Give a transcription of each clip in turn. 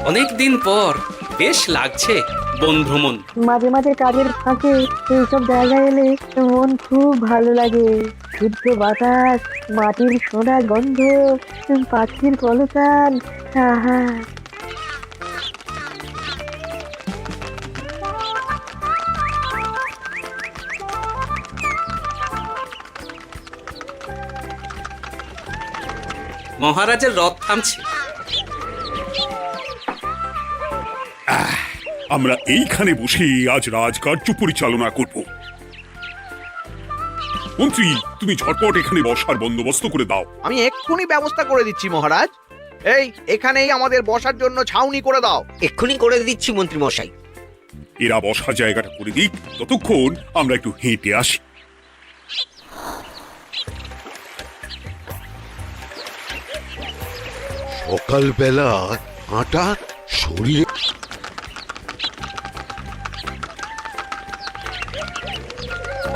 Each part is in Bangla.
অনেক দিন পর বেশ লাগছে বন ভ্রমণ। মাঝে মাঝে কাজের ফাঁকে এইসব জায়গায় এলে মন খুব ভালো লাগে। শুদ্ধ বাতাস, মাটির সোনা গন্ধ, পাখির কলতান, আহা। মহারাজের রথ থামছে। আমরা এইখানে বসে আজ রাজকার্য পরিচালনা করব। মন্ত্রী, তুমি ঝটপট এখানে বসার বন্দোবস্ত করে দাও। আমি এক্ষুনি ব্যবস্থা করে দিচ্ছি মহারাজ। এখানেই আমাদের বসার জন্য ছাউনি করে দাও। এক্ষুনি করে দিচ্ছি মন্ত্রী মশাই। এরা বসার জায়গাটা করে দিক, ততক্ষণ আমরা একটু হেঁটে আসি। সকালবেলা হাঁটা শরীরে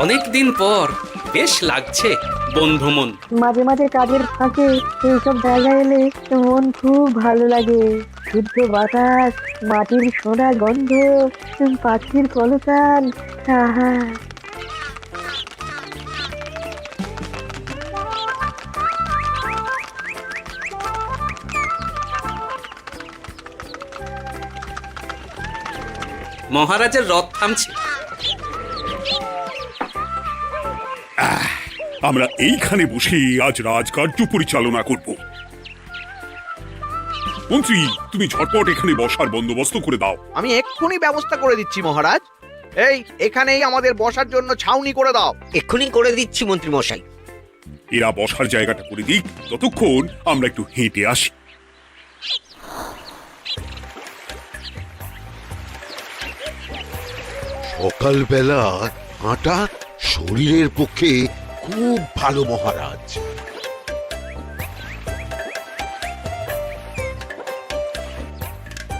অনেক দিন পর বেশ লাগছে বন ভ্রমণ। মাঝে মাঝে কাজের ফাঁকে এইসব জায়গায় এলে মন খুব ভালো লাগে। শুদ্ধ বাতাস, মাটির সোনা গন্ধ, পাখির কলতান, আহা। মহারাজের রথ থামছে। আমরা এইখানে বসে আজ রাজকার্য পরিচালনা করব। মন্ত্রী, তুমি ঝটপট এখানে বসার বন্দোবস্ত করে দাও। আমি এক্ষুনি ব্যবস্থা করে দিচ্ছি মহারাজ। এখানেই আমাদের বসার জন্য ছাউনি করে দাও। এক্ষুনি করে দিচ্ছি মন্ত্রী মশাই। এরা বসার জায়গাটা করে দিক, ততক্ষণ আমরা একটু হেঁটে আসি। সকালবেলা হাঁটা শরীরের পক্ষে খুব ভালো মহারাজ।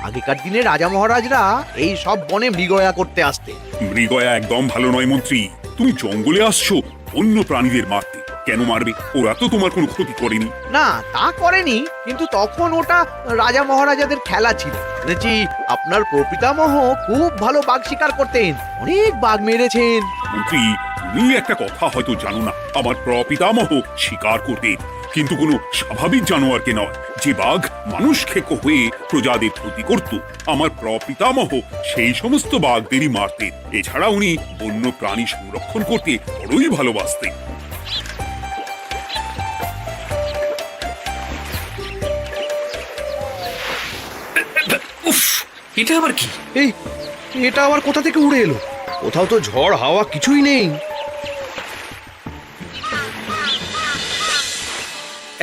আগেকার দিনে রাজা মহারাজরা এই সব বনে মৃগয়া করতে আসতে। মৃগয়া একদম ভালো নয় মন্ত্রী। তুমি জঙ্গলে আসছো অন্য প্রাণীদের মারতে। কেন মারবে? ওরা তো তোমার কোনো ক্ষতি করেনি। না, তা করেনি, কিন্তু তখন ওটা রাজা মহারাজাদের খেলা ছিল। শুনেছি আপনার প্রপিতামহ খুব ভালো বাঘ শিকার করতেন, অনেক বাঘ মেরেছেন। মন্ত্রী, তুমি একটা কথা হয়তো জানো না। আমার প্রপিতামহ শিকার করতেন, কিন্তু কোনো স্বাভাবিক জানোয়ারকে নয়, যে বাঘ মানুষ খেকো হয়ে প্রজাদের ক্ষতি করত। আমার প্রপিতামহ সেই সমস্ত বাঘদেরই মারতেন। এছাড়া উনি বন্য প্রাণী সংরক্ষণ করতে বড়ই ভালোবাসতেন। উফ, এটা আবার কি? এটা আবার কোথা থেকে উড়ে এলো? কোথাও তো ঝড় হাওয়া কিছুই নেই।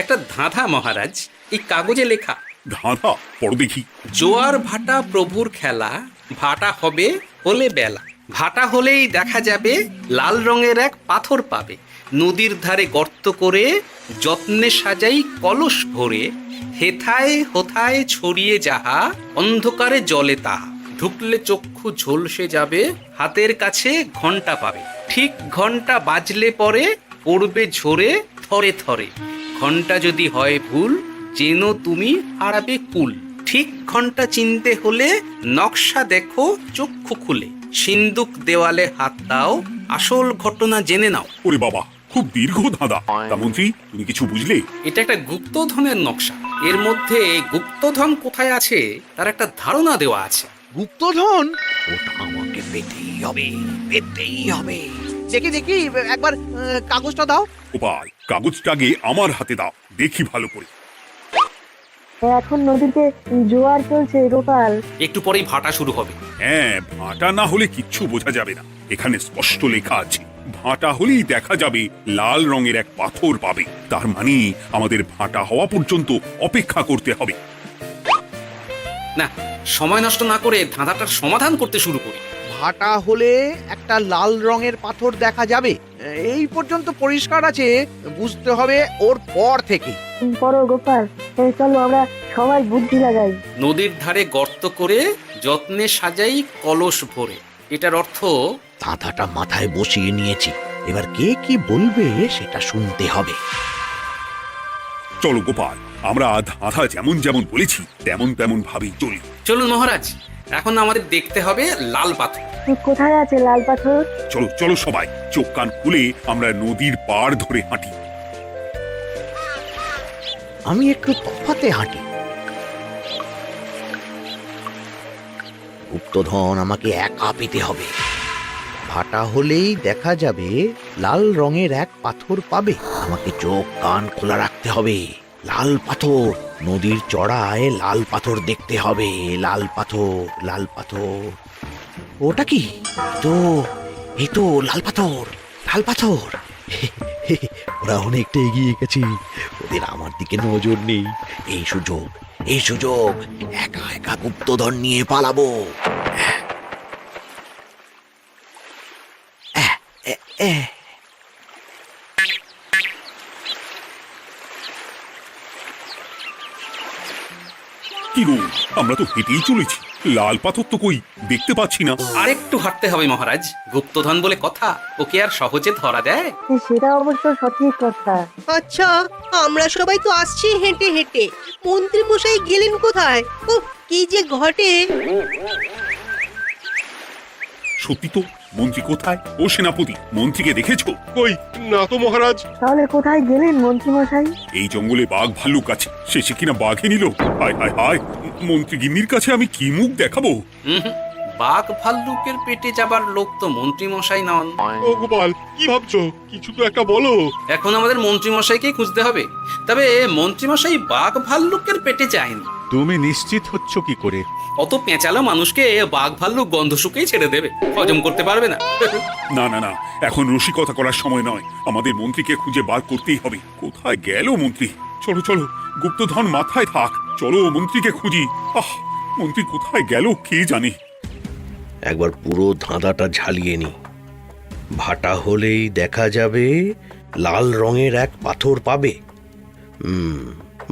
একটা ধাঁধা মহারাজ, এই কাগজে লেখা। ধাঁধা? পড়ো দেখি। জোয়ার ভাটা প্রভুর খেলা, ভাটা হবে হলে বেলা, ভাটা হলেই দেখা যাবে লাল রঙের এক পাথর পাবে, নদীর ধারে গর্ত করে যত্নে সাজাই কলস ভরে, হেথায় হোথায় ছড়িয়ে যাহা, অন্ধকারে জলে তাহা, ঢুকলে চক্ষু ঝলসে যাবে, হাতের কাছে ঘন্টা পাবে, ঠিক ঘন্টা বাজলে পরে পড়বে ঝরে থরে থরে, ঘন্টা যদি হয় ভুল যেন তুমি হারাবে কুল, ঠিক ঘন্টা চিনতে হলে নকশা দেখো চক্ষু খুলে, সিন্দুক দেওয়ালে হাত দাও, আসল ঘটনা জেনে নাও। ওরে বাবা, খুব দীর্ঘ ধাঁধা। তা মন্ত্রী, তুমি কিছু বুঝলে? এটা একটা গুপ্তধনের নকশা। এর মধ্যে গুপ্তধন কোথায় আছে তার একটা ধারণা দেওয়া আছে। গুপ্তধন? ওটা আমাকে পেতেই হবে, পেতেই হবে। দেখি দেখি একবার কাগজটা দাও। গোপাল, কাগজটা আগে আমার হাতে দাও, দেখি ভালো করে। এখন নদীতে জোয়ার চলছে গোপাল। একটু পরেই ভাটা শুরু হবে। হ্যাঁ, ভাটা না হলে কিচ্ছু বোঝা যাবে না। এখানে স্পষ্ট লেখা আছে, ভাটা হলেই দেখা যাবে লাল রঙের এক পাথর পাবে। তার মানে আমাদের ভাটা হওয়া পর্যন্ত অপেক্ষা করতে হবে। না, সময় নষ্ট না করে ধাঁধাটার সমাধান করতে শুরু করি। ভাটা হলে একটা লাল রঙের পাথর দেখা যাবে, এই পর্যন্ত পরিষ্কার আছে। বুঝতে হবে ওর পর থেকে। পড়ো গোপাল, চলো আমরা সবাই বুদ্ধি লাগাই। নদীর ধারে গর্ত করে যত্নে সাজাই কলস ভরে। এটার অর্থ, ধাঁধাটা মাথায় বসিয়ে নিয়েছি, এবার কে কি বলবে সেটা শুনতে হবে। চলো গোপাল, আমরা ধাঁধা যেমন যেমন বলেছি তেমন তেমন ভাবেই চলি। চলুন মহারাজ, এখন আমাদের দেখতে হবে লাল পাথর। কোথায় আছে লাল পাথর? চলো চলো সবাই, চোখ কান খুলে আমরা নদীর পাড় ধরে হাঁটি। আমি একটু তফাতে হাঁটি। গুপ্তধন আমাকে একা পেতে হবে। ভাটা হলেই দেখা যাবে লাল রঙের এক পাথর পাবে। আমাকে চোখ কান খোলা রাখতে হবে। লাল পাথর, নদীর চড়ায় লাল পাথর দেখতে হবে। লাল পাথর, লাল পাথর। ওটা কি? এই তো লাল পাথর, লাল পাথর। ওরা অনেকটা এগিয়ে গেছে, ওদের আমার দিকে নজর নেই। এই সুযোগ, এই সুযোগ, একা একা গুপ্তধন নিয়ে পালাবো। কি গো, আমরা তো হেঁটেই চলেছি, লাল পাথর তো কই দেখতে পাচ্ছি না। আরেকটু হাঁটতে হবে মহারাজ, গুপ্তধন বলে কথা, ওকে আর সহজে ধরা দেয়? সেটা অবশ্য সঠিক কথা। আচ্ছা, আমরা সবাই তো আসছি হেঁটে হেঁটে, মন্ত্রী মশাই গেলেন কোথায়? ও কি যে ঘটে! সত্যি তো, মন্ত্রী কোথায়? ও সেনাপতি, মন্ত্রীকে দেখেছো? কই না তো মহারাজ। তাহলে কোথায় গেলেন মন্ত্রী মশাই? এই জঙ্গলে বাঘ ভাল্লুক আছে, শেষে কিনা বাঘে নিল। হায় হায় হায়, মন্ত্রী গিন্নির কাছে আমি কি মুখ দেখাবো? হুম, বাঘ ভাল্লুকের পেটে যাবার লোক তো মন্ত্রী মশাই নন। ও গোপাল, কি ভাবছো? কিছু তো একটা বলো। এখন আমাদের মন্ত্রী মশাইকেই খুঁজতে হবে। তবে মন্ত্রী মশাই বাঘ ভাল্লুকের পেটে যায়নি। তুমি নিশ্চিত হচ্ছ কি করে? অত পেঁচালো মানুষকে বাঘ ভাল্লুক গন্ধ শুকেই ছেড়ে দেবে, হজম করতে পারবে না। না না না, এখন রসিকতা করার সময় নয়, আমাদের মন্ত্রীকে খুঁজে বার করতেই হবে। কোথায় গেল মন্ত্রী? চলো চলো, গুপ্তধন মাথায় থাক, চলো মন্ত্রীকে খুঁজি। আহ, মন্ত্রী কোথায় গেল কে জানে। একবার পুরো ধাঁধাটা ঝালিয়ে নি। ভাটা হলেই দেখা যাবে লাল রঙের এক পাথর পাবে।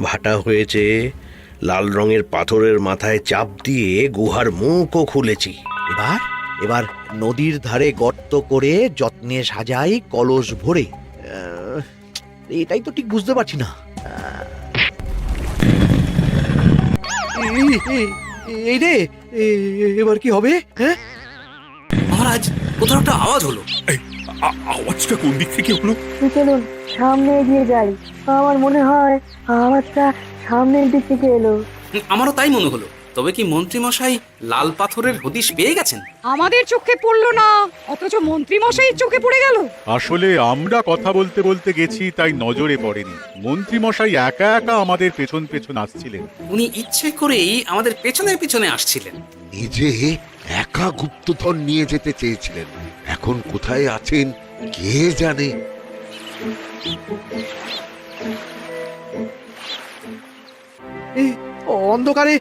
ভাটা হয়েছে, লাল রঙের পাথরের মাথায় চাপ দিয়ে গুহার মুখও খুলেছি। এবার এবার নদীর ধারে গর্ত করে যত্নে সাজাই কলস ভরে। এটাই তো ঠিক বুঝতে পারছি না। এই রে, এবার কি হবে? হ্যাঁ মহারাজ, কোথাও একটা আওয়াজ হলো। এই, আওয়াজটা কোন দিক থেকে হলো? চলুন সামনে এগিয়ে যাই। আমার মনে হয় আওয়াজটা সামনের দিক থেকে এলো। আমারও তাই মনে হলো। তবে কি মন্ত্রী মশাই লাল পাথরের হদিশ পেয়ে গেছেন? আমাদের চোখে পড়লো না, অথচ মন্ত্রী মশাইয়ের চোখে পড়ে গেল। আসলে আমরা কথা বলতে বলতে গেছি, তাই নজরে পড়েনি। মন্ত্রী মশাই একা একা আমাদের পেছন পেছন আসছিলেন। উনি ইচ্ছে করেই আমাদের পেছনে পেছনে আসছিলেন। নিজে একা গুপ্তধন নিয়ে যেতে চেয়েছিলেন, এখন কোথায় আছেন কে জানে। এই অন্ধকারে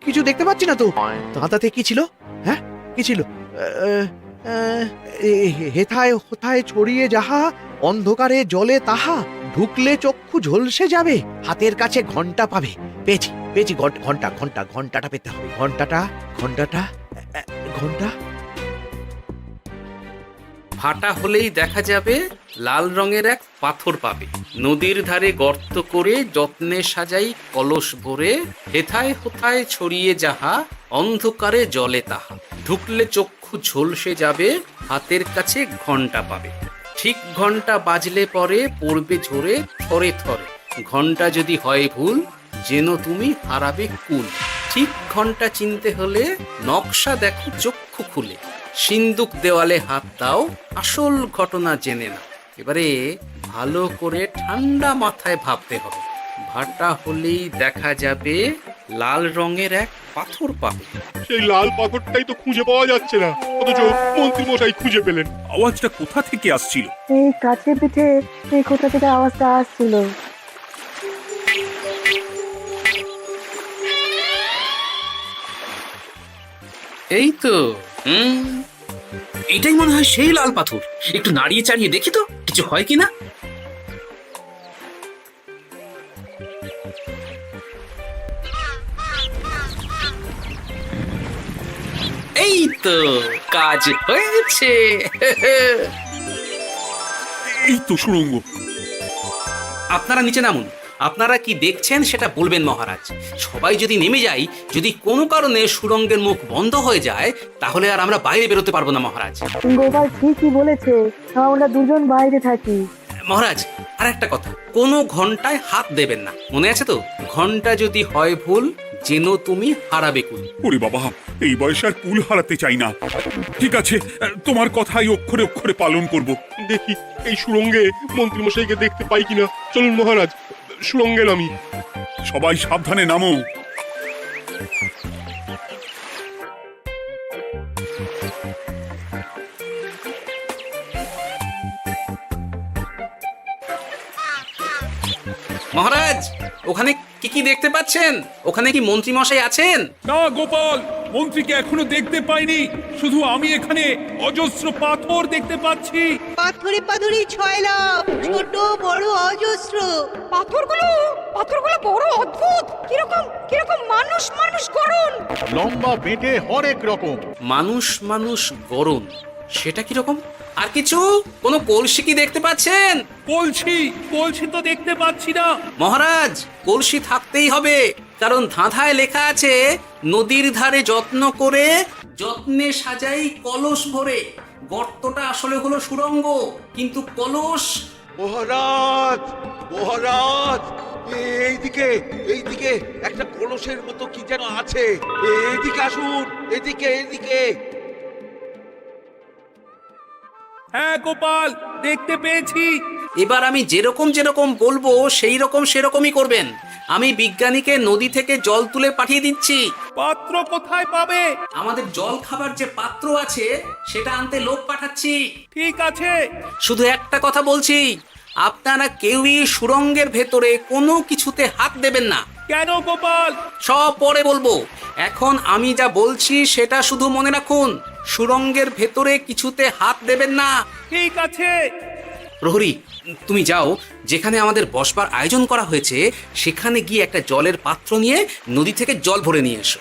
কিছু দেখতে পাচ্ছি না তো। দাঁতাতে কি ছিল? হ্যাঁ, কি ছিল? হেথায় হোথায় ছড়িয়ে যাহা, অন্ধকারে জলে তাহা, ঢুকলে চক্ষু ঝলসে যাবে, হাতের কাছে ঘন্টা পাবে। পেয়েছি পেয়েছি, ঘন্টা ঘন্টা ঘন্টাটা পেতে হবে। ঘন্টাটা ঘন্টাটা ঘন্টা। ভাটা হলেই দেখা যাবে লাল রঙের এক পাথর পাবে। নদীর ধারে গর্ত করে যত্নে সাজাই কলস ভরে, হেথায় হোথায় ছড়িয়ে যাহা, অন্ধকারে জলে তাহা, ঢুকলে চক্ষু ঝলসে যাবে, হাতের কাছে ঘন্টা পাবে। ঠিক ঘন্টা বাজলে পরে পড়বে ঝরে থরে থরে, ঘন্টা যদি হয় ভুল যেন তুমি হারাবে কুল। ঠিক ঘন্টা চিনতে হলে নকশা দেখো চক্ষু খুলে, সিন্দুক দেওয়ালে হাত দাও, আসল ঘটনা জেনে না। এবারে ভালো করে ঠান্ডা মাথায় ভাবতে হবে। ভাটা হলেই দেখা যাবে লাল রঙের এক পাথর পাবে। সেই লাল পাথরটাই তো খুঁজে পাওয়া যাচ্ছে না, অথচ মন্ত্রী মশাই খুঁজে পেলেন। আওয়াজটা কোথা থেকে আসছিল? এই কাছে পিঠে এই কোথা থেকে আওয়াজটা আসছিল। এই তো, এটাই মনে হয় সেই লাল পাথর। একটু নাড়িয়ে চাড়িয়ে দেখি তো কিছু হয় কিনা। এই তো, কাজ হয়েছে। এই তো সুড়ঙ্গ। আপনারা নিচে নামুন, আপনারা কি দেখছেন সেটা বলবেন মহারাজ। সবাই যদি নেমে যাই, যদি কোনো কারণে সুড়ঙ্গের মুখ বন্ধ হয়ে যায়, তাহলে আর আমরা বাইরে বেরোতে পারবো না মহারাজ। গোপাল ঠিকই বলেছে, আমরা দুজন বাইরে থাকি। মহারাজ, আর একটা কথা, কোনো ঘন্টায় হাত দেবেন না, মনে আছে তো? ঘন্টা যদি হয় ভুল, যেন তুমি হারাবে কুল। ওরে বাবা, এই বয়সে আর কুল হারাতে চাই না। ঠিক আছে, তোমার কথাই অক্ষরে অক্ষরে পালন করব। দেখি এই সুরঙ্গে মন্ত্রী মশাইকে দেখতে পাই কিনা। চলুন মহারাজ, সুরঙ্গে নামি। সবাই সাবধানে নামো। মহারাজ, ওখানে কি কি দেখতে পাচ্ছেন? ওখানে কি মন্ত্রী মশাই আছেন? না গোপাল, মন্ত্রীকে এখনো দেখতে পাইনি। শুধু আমি এখানে অজস্র পাথর দেখতে পাচ্ছি। পাথরে পাথরে ছয় লাভ, ছোট বড় অজস্র। পাথরগুলো বড় অদ্ভুত, কিরকম কিরকম মানুষ মানুষ গড়ন। লম্বা বেঁটে হরেক রকম। মানুষ মানুষ গরম, সেটা কি রকম? আর কিছু? কোনো কলসি কি দেখতে পাচ্ছেন? কলসি তো দেখতে পাচ্ছি না। মহারাজ, কলসি থাকতেই হবে, কারণ ধাঁধায় লেখা আছে নদীর ধারে যত্ন করে যত্নে সাজাই কলস ভরে। গর্তটা আসলে হলো সুড়ঙ্গ, কিন্তু কলস। মহারাজ, মহারাজ, এইদিকে এইদিকে একটা কলসের মতো কি যেন আছে। এইদিকে আসুন, এদিকে এদিকে। হ্যাঁ গোপাল, দেখতে পেয়েছি। এবার আমি যেরকম যেরকম বলবো সেই রকম সেরকমই করবেন। আমি বিজ্ঞানীকে নদী থেকে জল তুলে পাঠিয়ে দিচ্ছি। পাত্র কোথায় পাবে? আমাদের জল খাবার যে পাত্র আছে সেটা আনতে লোক পাঠাচ্ছি। ঠিক আছে। শুধু একটা কথা বলছি, আপনারা কেউই সুড়ঙ্গের ভেতরে কোনো কিছুতে হাত দেবেন না। কেন গোপাল? সব পরে বলবো, এখন আমি যা বলছি সেটা শুধু মনে রাখুন। সুড়ঙ্গের ভেতরে কিছুতে হাত দেবেন না। ঠিক আছে। প্রহরী, তুমি যাও, যেখানে আমাদের বসবার আয়োজন করা হয়েছে সেখানে গিয়ে একটা জলের পাত্র নিয়ে নদী থেকে জল ভরে নিয়ে এসো।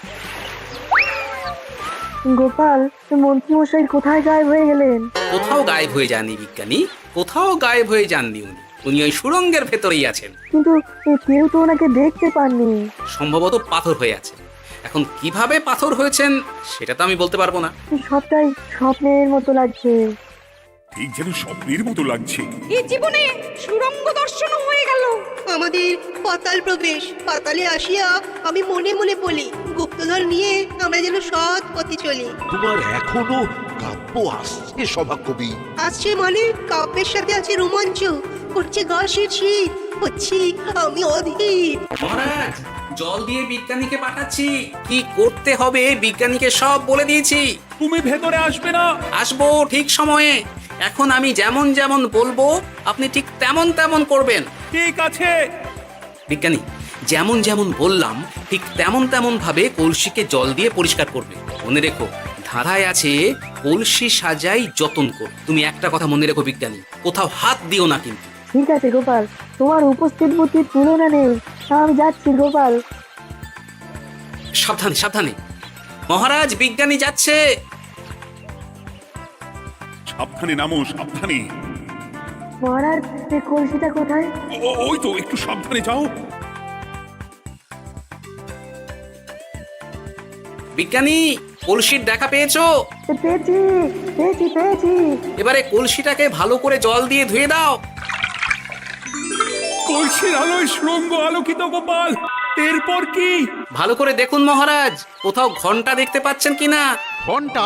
গোপাল, মন্ত্রী মশাই কোথায় গায়েব হয়ে গেলেন? কোথাও গায়েব হয়ে যাননি বিজ্ঞানী, কোথাও গায়েব হয়ে যাননি উনি। উনি ওই সুড়ঙ্গের ভেতরেই আছেন। কিন্তু কেউ তো ওনাকে দেখতে পাননি। সম্ভবত পাথর হয়ে আছে। এখন কিভাবে পাথর হয়েছেন সেটা তো আমি বলতে পারবো না। সবটাই স্বপ্নের মতো লাগছে। ঠিক যেন স্বপ্নের মতো লাগছে। এই জীবনে সুরঙ্গ দর্শন হয়ে গেল। আমাদের পাতাল প্রবেশ। পাতালে আসিয়া আমি মনে মনে বলি, গুপ্তধন নিয়ে আমরা যেন সৎ পথে চলি। তোমার এখনো কাব্য আসছে সভাকবি? আসছে মানে কাব্যের সাথে আছে রোমাঞ্চ, করছে গা শীত, হচ্ছি আমি অধীর। মহারাজ, জল দিয়ে বিজ্ঞানীকে পাঠাচ্ছি। কি করতে হবে বিজ্ঞানীকে সব বলে দিয়েছি। তুমি ভেতরে আসবে না? আসবো ঠিক সময়ে। এখন আমি যেমন যেমন বলবো আপনি ঠিক তেমন তেমন করবেন। ঠিক আছে। বিজ্ঞানী, যেমন যেমন বললাম ঠিক তেমন তেমন ভাবে কলসিকে জল দিয়ে পরিষ্কার করবে। মনে রেখো, ধারায় আছে কলসি সাজাই যতন কর। তুমি একটা কথা মনে রেখো বিজ্ঞানী, কোথাও হাত দিও না কিন্তু। ঠিক আছে গোপাল, তোমার উপস্থিত বুদ্ধির তুলনা নেই। আমি যাচ্ছি গোপাল। সাবধানে সাবধানে। মহারাজ, বিজ্ঞানী যাচ্ছে। সাবধানে নামো, সাবধানে। মহারাজ, এই কলসিটা কোথায়? ওই তো, একটু সাবধানে যাও। বিজ্ঞানী, কলসির দেখা পেয়েছো? পেয়েছি পেয়েছি পেয়েছি। এবারে কলসিটাকে ভালো করে জল দিয়ে ধুয়ে দাও। কলসির আলোয় সুড়ঙ্গ আলোকিত গোপাল। এরপর কি? ভালো করে দেখুন মহারাজ, কোথাও ঘন্টা দেখতে পাচ্ছেন কিনা। ঘন্টা?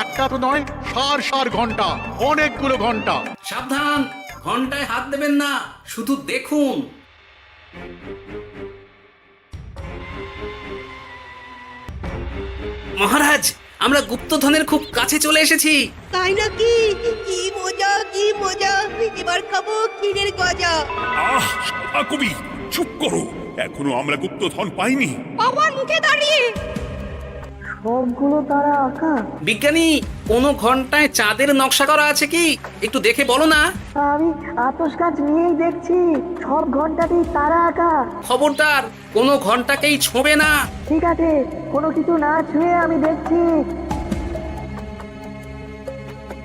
একটা তো নয়, সার সার ঘন্টা, অনেকগুলো ঘন্টা। সাবধান, ঘন্টায় হাত দেবেন না, শুধু দেখুন। মহারাজ, আমরা গুপ্তধনের খুব কাছে চলে এসেছি। তাই নাকি? কি মজা কি মজা, এবার খাবো ক্ষীরের গজা। আহ, সভাকবি চুপ করো, এখনো আমরা গুপ্তধন পাইনি। বাবার মুখে দাঁড়িয়ে সবগুলো তারা আঁকা। বিজ্ঞানী, কোনো ঘন্টায় চাঁদের নকশা করা আছে কি? একটু দেখে বলো না। আমি আতস কাজ নিয়েই দেখছি, সব ঘন্টাতেই তারা আঁকা। খবরদার, কোনো ঘন্টাকেই ছোঁবে না। ঠিক আছে, কোনো কিছু না ছুঁয়ে আমি দেখছি।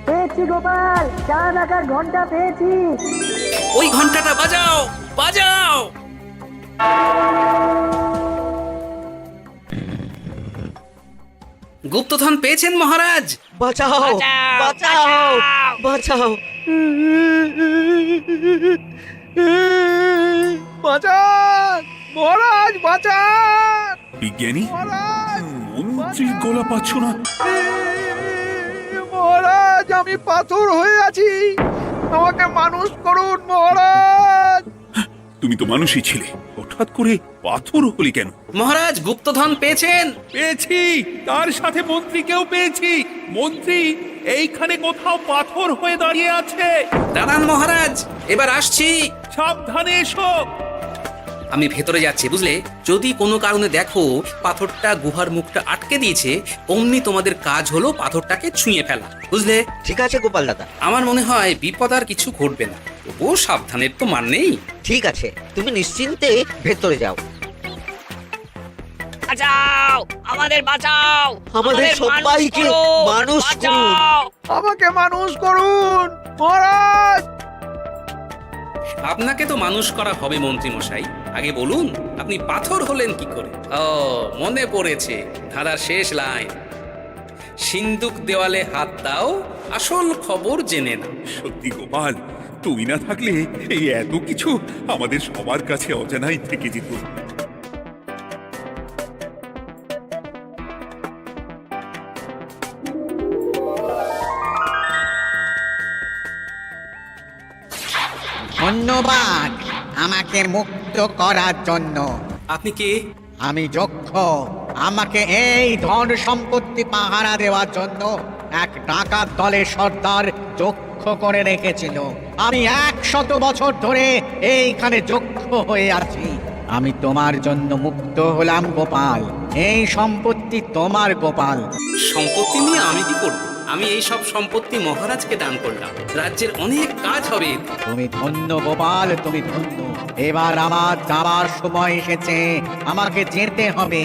পেয়েছি গোপাল, চাঁদ আঁকার ঘন্টা পেয়েছি। ওই ঘন্টাটা বাজাও, বাজাও। গুপ্তধন পেয়েছেন মহারাজ? বাঁচাও বাঁচাও বাঁচাও বাঁচান মহারাজ, বাঁচান বিজ্ঞানী মন্ত্রীর গলা পাচ্ছ না? মহারাজ, আমি পাথর হয়ে আছি, আমাকে মানুষ করুন মহারাজ। তুমি তো মানুষই ছিলে, হঠাৎ করে পাথর হলি কেন? মহারাজ গুপ্তধন পেয়েছেন? পেয়েছি, তার সাথে মন্ত্রীকেও পেয়েছি। মন্ত্রী এইখানে কোথাও পাথর হয়ে দাঁড়িয়ে আছে। দাঁড়ান মহারাজ, এবার আসছি। সাবধানে এসো। আমি ভেতরে যাচ্ছি, বুঝলে? যদি কোনো কারণে দেখো পাথরটা গুহার মুখটা আটকে দিয়েছে, অমনি তোমাদের কাজ হলো পাথরটাকে ছুঁয়ে ফেলা, বুঝলে? ঠিক আছে গোপাল দাদা, আমার মনে হয় বিপদ আর কিছু ঘটবে না। তবুও সাবধানের তো মান নেই। ঠিক আছে, তুমি নিশ্চিন্তে ভেতরে যাও। বাঁচাও, আমাদের বাঁচাও, আমাদের সবাইকে মানুষ করুন। আমাকে মানুষ করুন মহারাজ। আপনাকে তো মানুষ করা হবে মন্ত্রী মশাই। আগে বলুন, আপনি পাথর হলেন কি করে? ও, মনে পড়েছে ধাঁধার শেষ লাইন, সিন্দুক দেওয়ালে হাত দাও, আসল খবর জেনে না। সত্যি গোপাল, তুই না থাকলে এই এত কিছু আমাদের সবার কাছে অজানাই থেকে যেত। ধন্যবাদ আমাকে মুক্ত করার জন্য। আপনি কে? আমি যক্ষ। আমাকে এই ধন সম্পত্তি পাহারা দেওয়ার জন্য এক ডাকাত দলের সর্দার যক্ষ করে রেখেছিল। আমি 100 বছর ধরে এইখানে যক্ষ হয়ে আছি। আমি তোমার জন্য মুক্ত হলাম গোপাল। এই সম্পত্তি তোমার গোপাল। সম্পত্তি নিয়ে আমি কি করব? আমি এই সব সম্পত্তি মহারাজকে দান করলাম, রাজ্যের অনেক কাজ হবে। তুমি ধন্য গোপাল, তুমি ধন্য। এবার আমার যাবার সময় এসেছে, আমাকে যেতে হবে।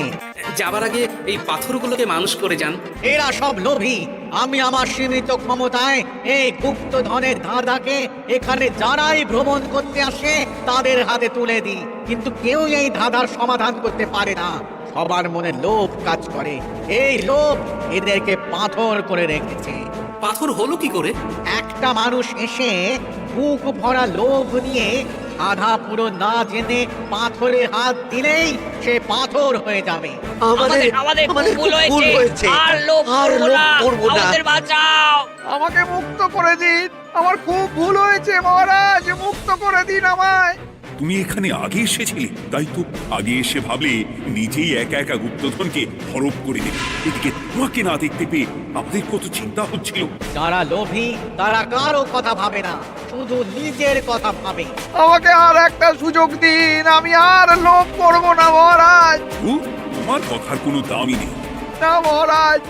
যাবার আগে এই পাথরগুলোকে মানুষ করে যান। এরা সব লোভী। আমি আমার সীমিত ক্ষমতায় এই গুপ্ত ধনের ধাঁধাকে এখানে যারাই ভ্রমণ করতে আসে তাদের হাতে তুলে দিই, কিন্তু কেউ এই ধাঁধার সমাধান করতে পারে না। সবার মনে লোভ কাজ করে, এই লোভ এদেরকে পাথর করে রেখেছে। পাথর হলো কি করে? একটা মানুষ এসে বুক ভরা লোভ নিয়ে আধা পুরো না জেনে পাথরে হাত দিলেই সে পাথর হয়ে যাবে। আমাদের ভুল হয়েছে, আর লোভ করবো না। আমাদের বাঁচাও। আমাকে মুক্ত করে দিন, আমার খুব ভুল হয়েছে মহারাজ, মুক্ত করে দিন আমায়। তুমি এখানে আগে এসেছিলে, তাই তো আগে এসে ভাবলে নিজেই একা একা গুপ্তধনকে হরপ করে দেবে। এদিকে তোমাকে না দেখতে পেয়ে আমাদের কত চিন্তা হচ্ছিল। যারা লোভী তারা কারো কথা ভাবে না, শুধু নিজের কথা ভাবে। আমাকে আর একটা সুযোগ দিন, আমি আর লোভ করবো না মহারাজ। তোমার কথার কোনো দামই নেই। না মহারাজ,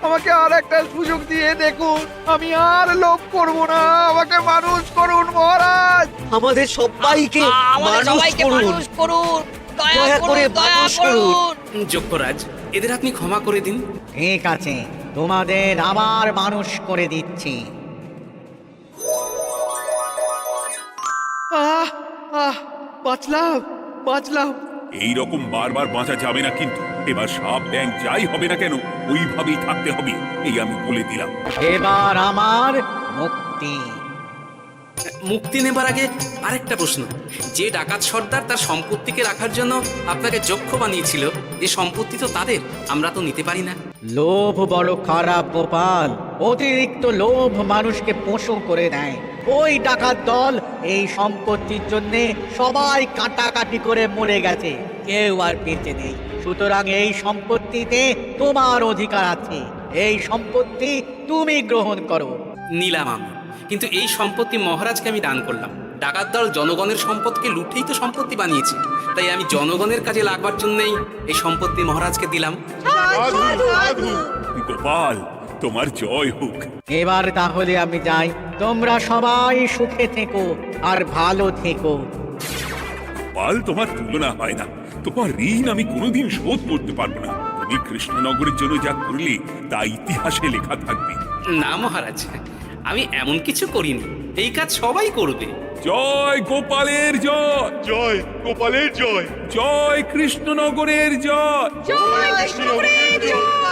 আমাকে আর একটা সুযোগ দিয়ে দেখুন, আমি আর লোভ করবো না। আমাকে মানুষ করুন মহারাজ। আমাদের সবাইকে মানুষ করুন। দয়া করে মানুষ করুন। যক্ষরাজ, এদের আপনি ক্ষমা করে দিন। ঠিক আছে, তোমাদের আবার মানুষ করে দিচ্ছি। বাঁচলাম। এই রকম বারবার বাঁচা যাবে না, কিন্তু এবার সাপ ব্যাং যাই হবে না কেন ওইভাবেই থাকতে হবে, এই আমি বলে দিলাম। এবার আমার মুক্তি। মুক্তি নেবার আগে আরেকটা প্রশ্ন, যে ডাকাত সর্দার তার সম্পত্তিকে রাখার জন্য আপনাকে যক্ষ বানিয়েছিল, এই সম্পত্তি তো তাদের, আমরা তো নিতে পারি না। লোভ বড় খারাপ গোপাল, অতিরিক্ত লোভ মানুষকে পশু করে দেয়। ওই ডাকাত দল এই সম্পত্তির জন্য সবাই কাটাকাটি করে মরে গেছে, কেউ আর বেঁচে নেই। সুতরাং এই সম্পত্তিতে তোমার অধিকার আছে, এই সম্পত্তি তুমি গ্রহণ করো। নিলাম আমি, কিন্তু এই সম্পত্তি মহারাজকে আমি দান করলাম। ডাকাত দল জনগণের সম্পদকে লুটেই তো সম্পত্তি বানিয়েছে, তাই আমি জনগণের কাজে লাগবার জন্যই এই সম্পত্তি মহারাজকে দিলাম। গোপাল, তোমার জয় হোক। এবার তাহলে আমি যাই, তোমরা সবাই সুখে থেকো আর ভালো থেকো। গোপাল, তোমার তুলনা হয় না। তোমার ঋণ আমি কোনোদিন শোধ করতে পারবো না। তুমি কৃষ্ণনগরের জন্য যা করলে তা ইতিহাসে লেখা থাকবে। না মহারাজ, আমি এমন কিছু করিনি, এই কাজ সবাই করবে। জয় গোপালের জয়, জয় গোপালের জয়, জয় কৃষ্ণনগরের জয়। জয় কৃষ্ণনগরের জয়।